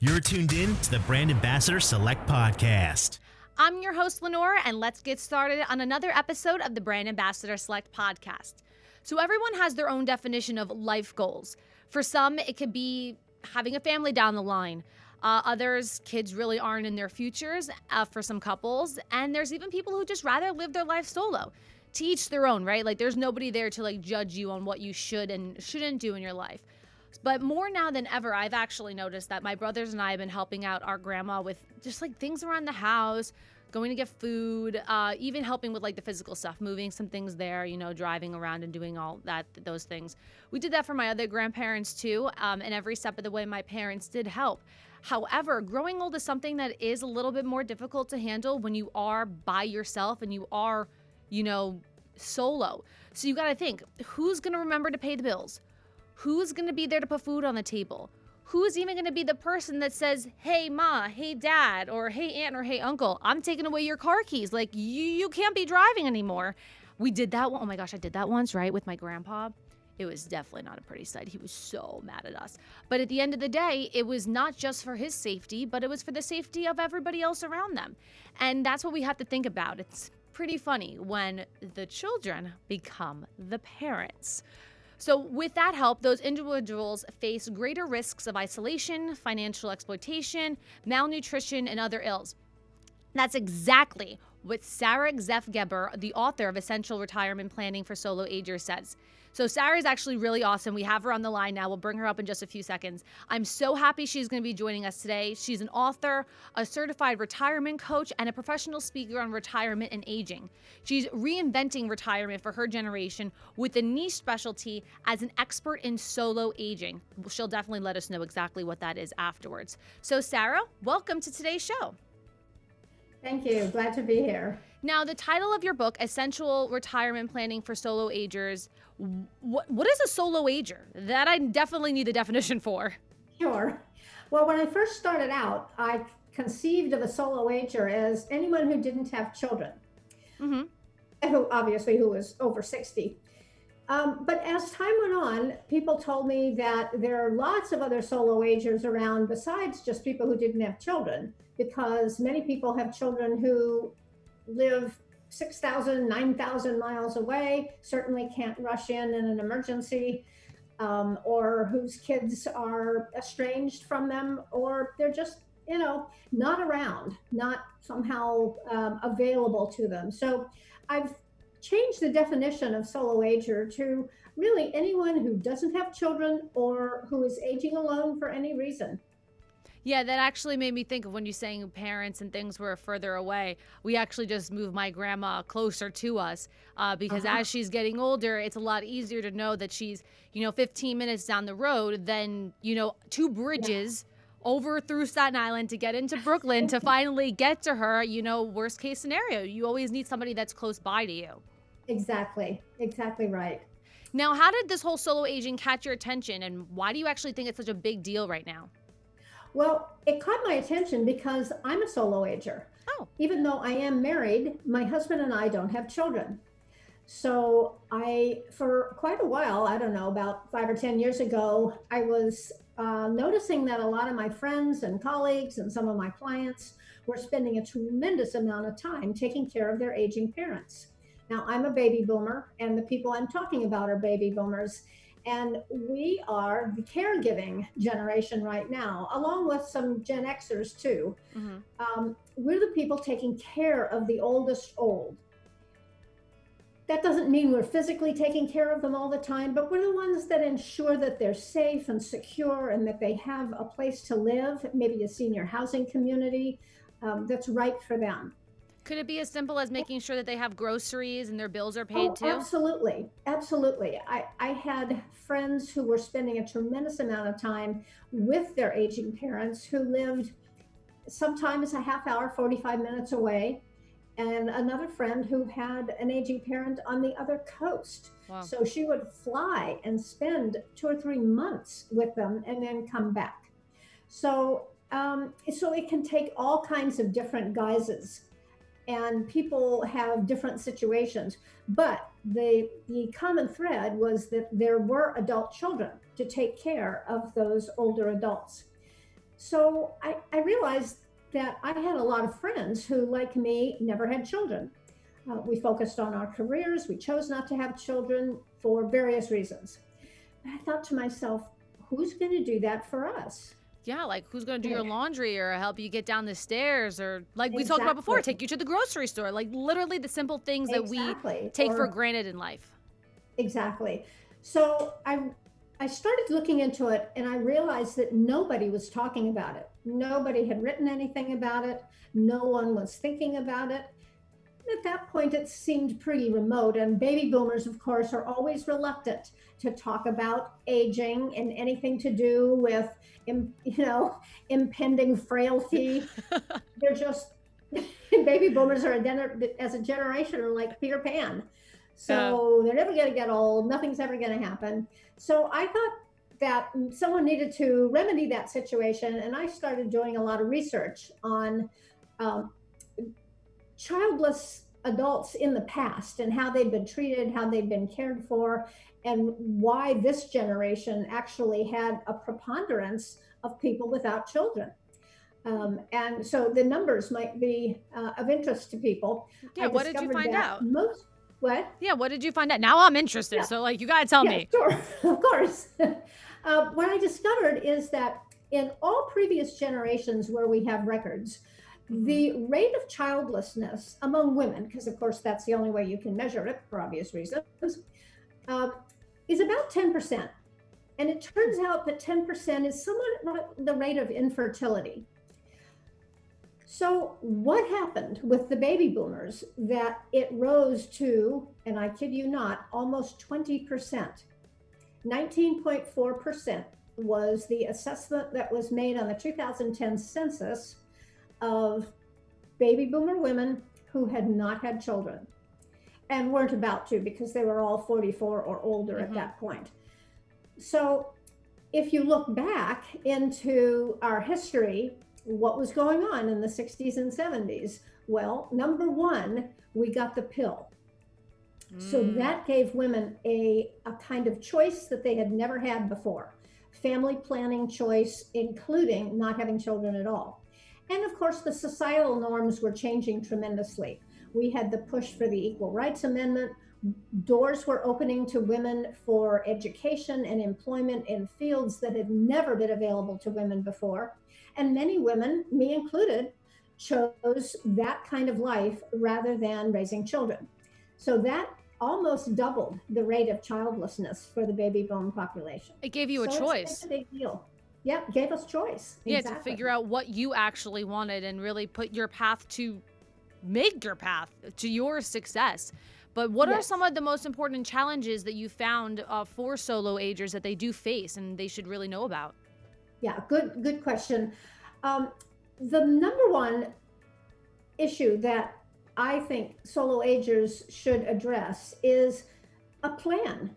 You're tuned in to the Brand Ambassador Select Podcast. I'm your host, Lenora, and let's get started on another episode of the Brand Ambassador Select Podcast. So everyone has their own definition of life goals. For some, it could be having a family down the line. Others, kids really aren't in their futures for some couples. And there's even people who just rather live their life solo. To each their own, right? Like there's nobody there to judge you on what you should and shouldn't do in your life. But more now than ever, I've actually noticed that my brothers and I have been helping out our grandma with just things around the house, going to get food, even helping with the physical stuff, moving some things there, driving around and doing all those things. We did that for my other grandparents too, and every step of the way my parents did help. However, growing old is something that is a little bit more difficult to handle when you are by yourself and you are, solo. So you got to think, who's going to remember to pay the bills? Who's going to be there to put food on the table? Who's even going to be the person that says, hey, ma, hey, dad, or hey, aunt, or hey, uncle, I'm taking away your car keys. You can't be driving anymore. We did that one. Oh my gosh, I did that once, right, with my grandpa. It was definitely not a pretty sight. He was so mad at us. But at the end of the day, it was not just for his safety, but it was for the safety of everybody else around them. And that's what we have to think about. It's pretty funny when the children become the parents. So with that help, those individuals face greater risks of isolation, financial exploitation, malnutrition, and other ills. That's exactly what Sara Zeff Geber, the author of Essential Retirement Planning for Solo Agers, says. So Sara is actually really awesome. We have her on the line now. We'll bring her up in just a few seconds. I'm so happy she's going to be joining us today. She's an author, a certified retirement coach, and a professional speaker on retirement and aging. She's reinventing retirement for her generation with a niche specialty as an expert in solo aging. She'll definitely let us know exactly what that is afterwards. So Sara, welcome to today's show. Thank you. Glad to be here. Now, the title of your book, Essential Retirement Planning for Solo Agers, what is a solo ager? That I definitely need a definition for. Sure. Well, when I first started out, I conceived of a solo ager as anyone who didn't have children, who was over 60. But as time went on, people told me that there are lots of other solo agers around besides just people who didn't have children, because many people have children who live 6,000, 9,000 miles away, certainly can't rush in an emergency, or whose kids are estranged from them, or they're just, not around, not somehow available to them. So I've changed the definition of solo ager to really anyone who doesn't have children or who is aging alone for any reason. Yeah, that actually made me think of when you're saying parents and things were further away. We actually just moved my grandma closer to us because as she's getting older, it's a lot easier to know that she's, 15 minutes down the road than, 2 bridges over through Staten Island to get into Brooklyn to finally get to her, worst case scenario. You always need somebody that's close by to you. Exactly right. Now, how did this whole solo aging catch your attention, and why do you actually think it's such a big deal right now? Well, it caught my attention because I'm a solo ager. Oh. Even though I am married, my husband and I don't have children. So for quite a while, I don't know, about 5 or 10 years ago, I was noticing that a lot of my friends and colleagues and some of my clients were spending a tremendous amount of time taking care of their aging parents. Now, I'm a baby boomer, and the people I'm talking about are baby boomers. And we are the caregiving generation right now, along with some Gen Xers too. We're the people taking care of the oldest old. That doesn't mean we're physically taking care of them all the time, but we're the ones that ensure that they're safe and secure and that they have a place to live, maybe a senior housing community that's right for them. Could it be as simple as making sure that they have groceries and their bills are paid too? Absolutely. I had friends who were spending a tremendous amount of time with their aging parents who lived sometimes a half hour, 45 minutes away, and another friend who had an aging parent on the other coast. Wow. So she would fly and spend 2 or 3 months with them and then come back. So it can take all kinds of different guises. And people have different situations, but the common thread was that there were adult children to take care of those older adults. So I realized that I had a lot of friends who, like me, never had children. We focused on our careers. We chose not to have children for various reasons. I thought to myself, who's going to do that for us? Yeah, like who's going to do your laundry or help you get down the stairs, or like we talked Exactly. about before, take you to the grocery store, like literally the simple things that we take for granted in life. Exactly. So I started looking into it, and I realized that nobody was talking about it. Nobody had written anything about it. No one was thinking about it. At that point, it seemed pretty remote, and baby boomers, of course, are always reluctant to talk about aging and anything to do with, impending frailty. They're just, baby boomers are as a generation are like Peter Pan. So they're never going to get old. Nothing's ever going to happen. So I thought that someone needed to remedy that situation, and I started doing a lot of research on childless adults in the past and how they've been treated, how they've been cared for, and why this generation actually had a preponderance of people without children. And so the numbers might be of interest to people. Yeah, what did you find out? What? Yeah, what did you find out? Now I'm interested. Yeah. So like, you got to tell me. Sure, of course. What I discovered is that in all previous generations where we have records, the rate of childlessness among women, because of course that's the only way you can measure it for obvious reasons, is about 10%. And it turns out that 10% is somewhat the rate of infertility. So what happened with the baby boomers that it rose to, and I kid you not, almost 20%. 19.4% was the assessment that was made on the 2010 census of baby boomer women who had not had children and weren't about to, because they were all 44 or older at that point. So if you look back into our history, what was going on in the 60s and 70s? Well, number one, we got the pill. So that gave women a kind of choice that they had never had before. Family planning choice, including not having children at all. And of course, the societal norms were changing tremendously. We had the push for the Equal Rights Amendment. Doors were opening to women for education and employment in fields that had never been available to women before. And many women, me included, chose that kind of life rather than raising children. So that almost doubled the rate of childlessness for the baby boom population. It gave you a choice. It's a big deal. Yeah, it gave us choice. Yeah, exactly. To figure out what you actually wanted and really put your path to make your path to your success. But what are some of the most important challenges that you found for solo agers that they do face and they should really know about? Yeah, good question. The number one issue that I think solo agers should address is a plan.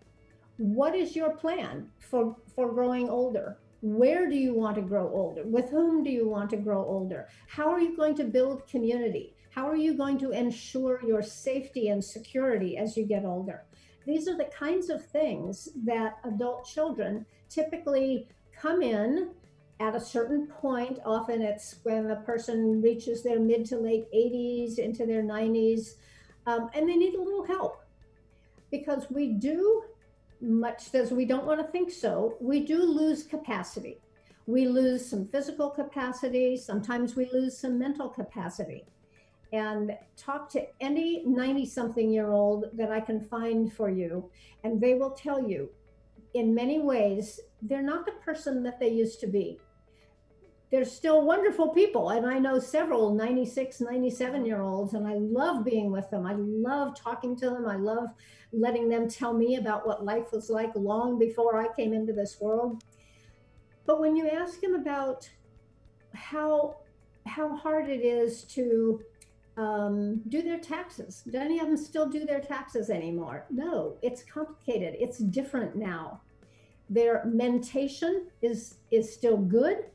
What is your plan for growing older? Where do you want to grow older? With whom do you want to grow older? How are you going to build community? How are you going to ensure your safety and security as you get older? These are the kinds of things that adult children typically come in at a certain point. Often it's when the person reaches their mid to late 80s into their 90s, and they need a little help, because we do, much as we don't want to think so, we do lose capacity. We lose some physical capacity. Sometimes we lose some mental capacity. And talk to any 90-something-year-old that I can find for you, and they will tell you, in many ways, they're not the person that they used to be. They're still wonderful people. And I know several 96, 97-year-olds, and I love being with them. I love talking to them. I love letting them tell me about what life was like long before I came into this world. But when you ask them about how hard it is to do their taxes, do any of them still do their taxes anymore? No, it's complicated. It's different now. Their mentation is still good,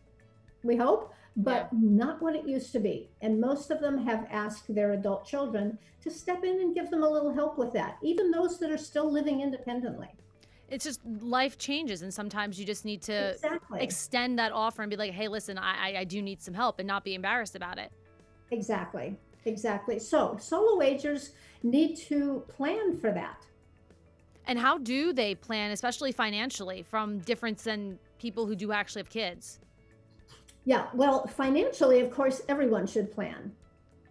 we hope, but not what it used to be. And most of them have asked their adult children to step in and give them a little help with that, even those that are still living independently. It's just life changes, and sometimes you just need to Exactly. extend that offer and be like, hey, listen, I do need some help, and not be embarrassed about it. Exactly. Exactly. So solo agers need to plan for that. And how do they plan, especially financially, from difference than people who do actually have kids? Yeah, well, financially, of course, everyone should plan.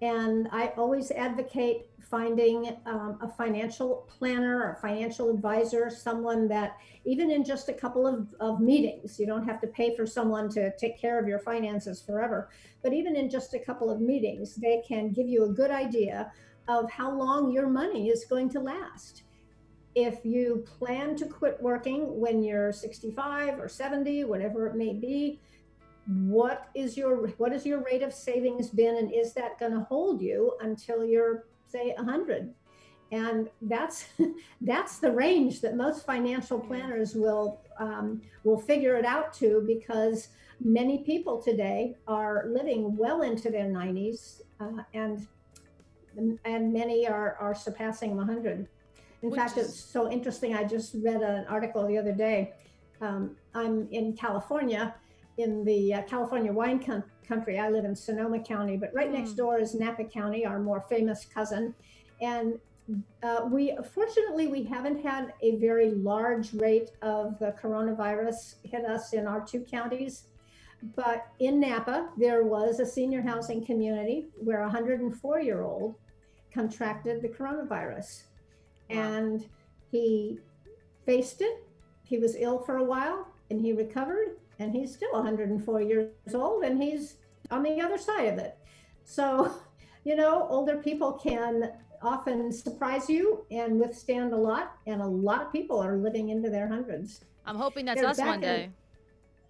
And I always advocate finding a financial planner or financial advisor, someone that, even in just a couple of meetings, you don't have to pay for someone to take care of your finances forever, but even in just a couple of meetings, they can give you a good idea of how long your money is going to last. If you plan to quit working when you're 65 or 70, whatever it may be, what is your rate of savings been, and is that going to hold you until you're, say, 100? And that's that's the range that most financial planners will figure it out to, because many people today are living well into their 90s, and many are surpassing 100. In fact, it's so interesting. I just read an article the other day. I'm in California, in the California wine country. I live in Sonoma County, but right next door is Napa County, our more famous cousin. And fortunately, we haven't had a very large rate of the coronavirus hit us in our two counties. But in Napa, there was a senior housing community where a 104-year-old contracted the coronavirus. And he faced it. He was ill for a while, and he recovered, and he's still 104 years old, and he's on the other side of it. So, older people can often surprise you and withstand a lot, and a lot of people are living into their hundreds. I'm hoping that's us one day.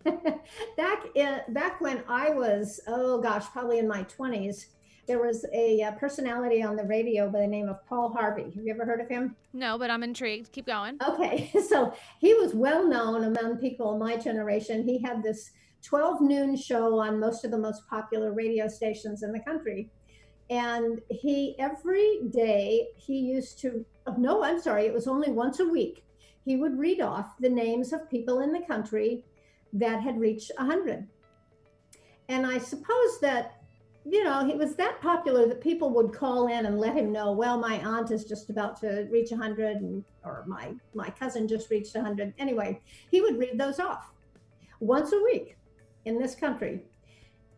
Back when I was, probably in my 20s, there was a personality on the radio by the name of Paul Harvey. Have you ever heard of him? No, but I'm intrigued. Keep going. Okay, so he was well known among people my generation. He had this 12 noon show on most of the most popular radio stations in the country. And every day he used to, no, I'm sorry, it was only once a week. He would read off the names of people in the country that had reached 100. And I suppose that, he was that popular that people would call in and let him know, well, my aunt is just about to reach 100, or my cousin just reached 100. Anyway, he would read those off once a week in this country.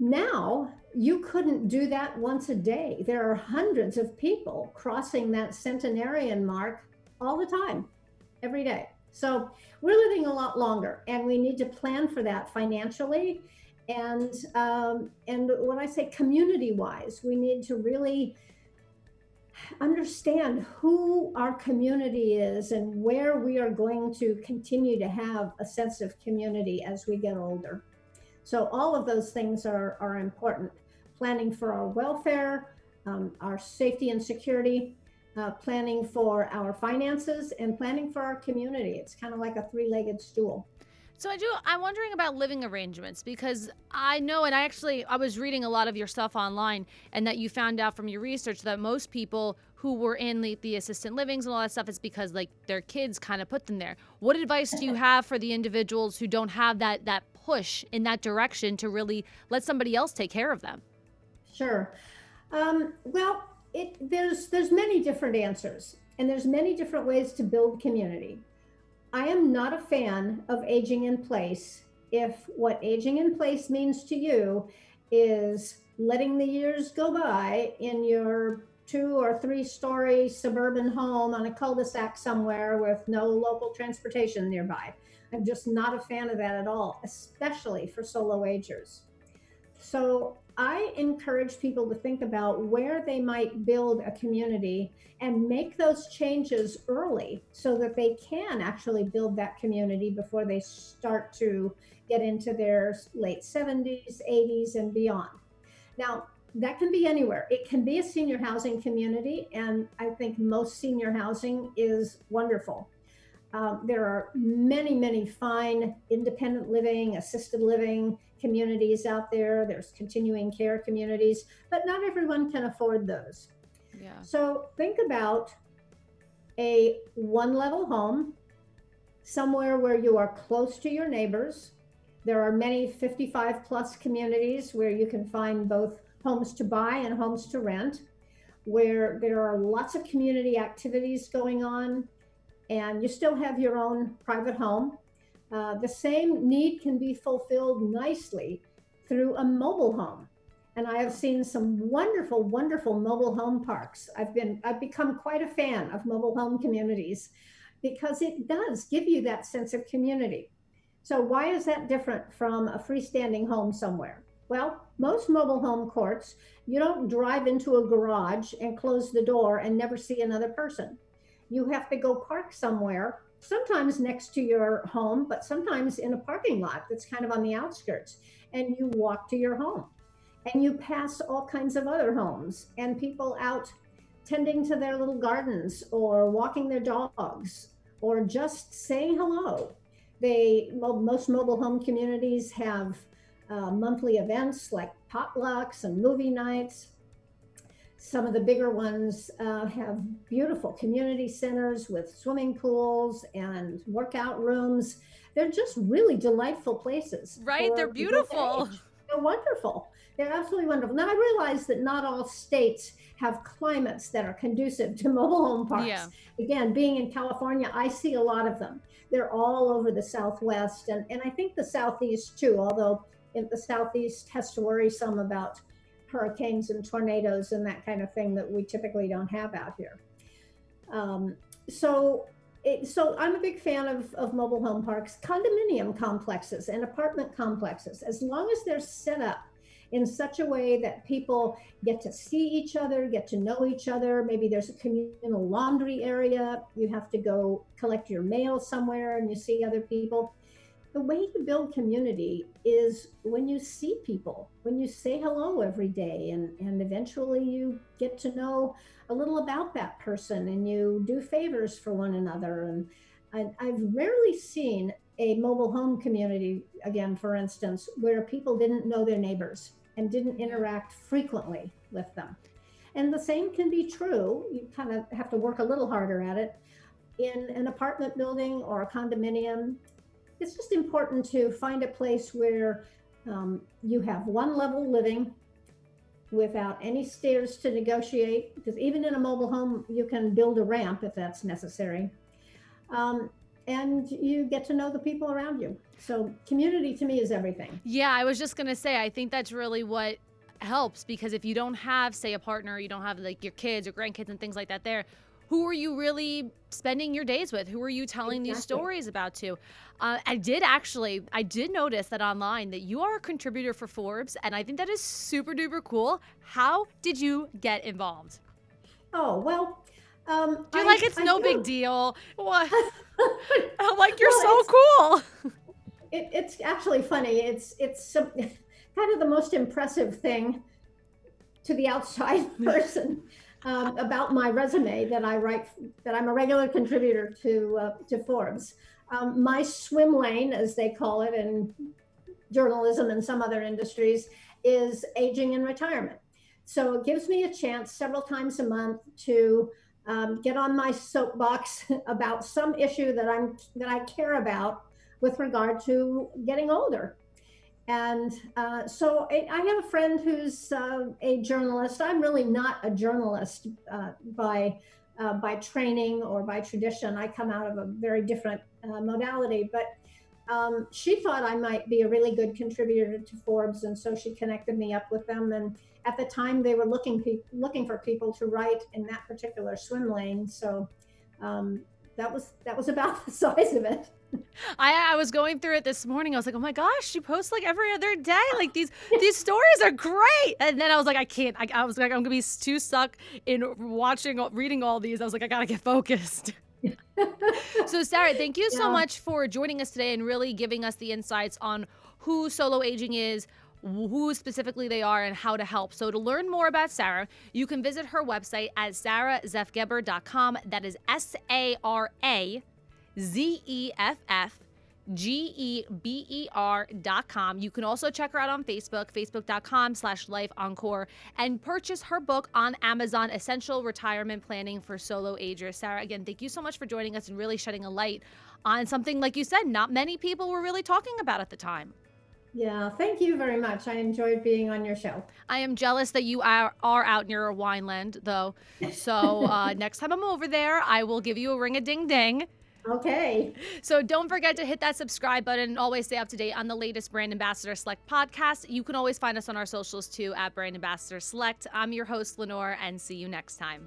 Now, you couldn't do that once a day. There are hundreds of people crossing that centenarian mark all the time, every day. So we're living a lot longer, and we need to plan for that financially. And when I say community-wise, we need to really understand who our community is and where we are going to continue to have a sense of community as we get older. So all of those things are important. Planning for our welfare, our safety and security, planning for our finances, and planning for our community. It's kind of like a three-legged stool. So I'm wondering about living arrangements, because I know, and I was reading a lot of your stuff online, and that you found out from your research that most people who were in the assisted livings and all that stuff, is because like their kids kind of put them there. What advice do you have for the individuals who don't have that push in that direction to really let somebody else take care of them? Sure. Well, there's many different answers, and there's many different ways to build community. I am not a fan of aging in place if what aging in place means to you is letting the years go by in your 2 or 3 story suburban home on a cul-de-sac somewhere with no local transportation nearby. I'm just not a fan of that at all, especially for solo agers. So I encourage people to think about where they might build a community and make those changes early so that they can actually build that community before they start to get into their late 70s, 80s, and beyond. Now, that can be anywhere. It can be a senior housing community, and I think most senior housing is wonderful. There are many, many fine independent living, assisted living communities out there. There's continuing care communities, but not everyone can afford those. Yeah. So think about a one-level home, somewhere where you are close to your neighbors, There are many 55 plus communities where you can find both homes to buy and homes to rent, where there are lots of community activities going on, and you still have your own private home. The same need can be fulfilled nicely through a mobile home. And I have seen some wonderful, wonderful mobile home parks. I've become quite a fan of mobile home communities because it does give you that sense of community. So why is that different from a freestanding home somewhere? Well, most mobile home courts, you don't drive into a garage and close the door and never see another person. You have to go park somewhere, sometimes next to your home, but sometimes in a parking lot that's kind of on the outskirts, and you walk to your home. And you pass all kinds of other homes and people out tending to their little gardens or walking their dogs or just saying hello. Most mobile home communities have monthly events like potlucks and movie nights. Some of the bigger ones have beautiful community centers with swimming pools and workout rooms. They're just really delightful places. Right? They're beautiful. They're wonderful. They're absolutely wonderful. Now, I realize that not all states have climates that are conducive to mobile home parks. Yeah. Again, being in California, I see a lot of them. They're all over the Southwest and I think the Southeast too, although in the Southeast has to worry some about hurricanes and tornadoes and that kind of thing that we typically don't have out here. So I'm a big fan of mobile home parks, condominium complexes and apartment complexes, as long as they're set up in such a way that people get to see each other, get to know each other. Maybe there's a communal laundry area. You have to go collect your mail somewhere and you see other people. The way you build community is when you see people, when you say hello every day, and eventually you get to know a little about that person and you do favors for one another. And I've rarely seen a mobile home community, again, for instance, where people didn't know their neighbors and didn't interact frequently with them. And the same can be true. You kind of have to work a little harder at it. In an apartment building or a condominium, it's just important to find a place where you have one level living without any stairs to negotiate, because even in a mobile home, you can build a ramp if that's necessary. And you get to know the people around you. So community to me is everything. Yeah, I was just going to say, I think that's really what helps, because if you don't have, say, a partner, you don't have like your kids or grandkids and things like that there, who are you really spending your days with? Who are you telling these stories about to? I did notice that online that you are a contributor for Forbes, and I think that is super duper cool. How did you get involved? Oh, well, you're like, it's no big deal. What? I'm like, you're so cool. It's actually funny. It's kind of the most impressive thing to the outside person about my resume that I write, that I'm a regular contributor to Forbes. My swim lane, as they call it in journalism and some other industries, is aging and retirement. So it gives me a chance several times a month to get on my soapbox about some issue that I care about with regard to getting older. And so I have a friend who's a journalist. I'm really not a journalist by training or by tradition. I come out of a very different modality, but she thought I might be a really good contributor to Forbes, and so she connected me up with them. And at the time, they were looking for people to write in that particular swim lane. So that was about the size of it. I was going through it this morning. I was like, oh my gosh, she posts like every other day. Like these stories are great. And then I was like, I can't. I was like, I'm gonna be too stuck in reading all these. I was like, I gotta get focused. So Sara, thank you so much for joining us today and really giving us the insights on who Solo Aging is, who specifically they are, and how to help. So to learn more about Sara, you can visit her website at sarazeffgeber.com. That is SARAZEFFGEBER.com. You can also check her out on Facebook, facebook.com/lifeencore, and purchase her book on Amazon, Essential Retirement Planning for Solo Agers. Sara, again, thank you so much for joining us and really shedding a light on something, like you said, not many people were really talking about at the time. Yeah, thank you very much. I enjoyed being on your show. I am jealous that you are out near a wineland, though. So next time I'm over there, I will give you a ring-a-ding-ding. Okay. So don't forget to hit that subscribe button and always stay up to date on the latest Brand Ambassador Select podcast. You can always find us on our socials too at Brand Ambassador Select. I'm your host, Lenore, and see you next time.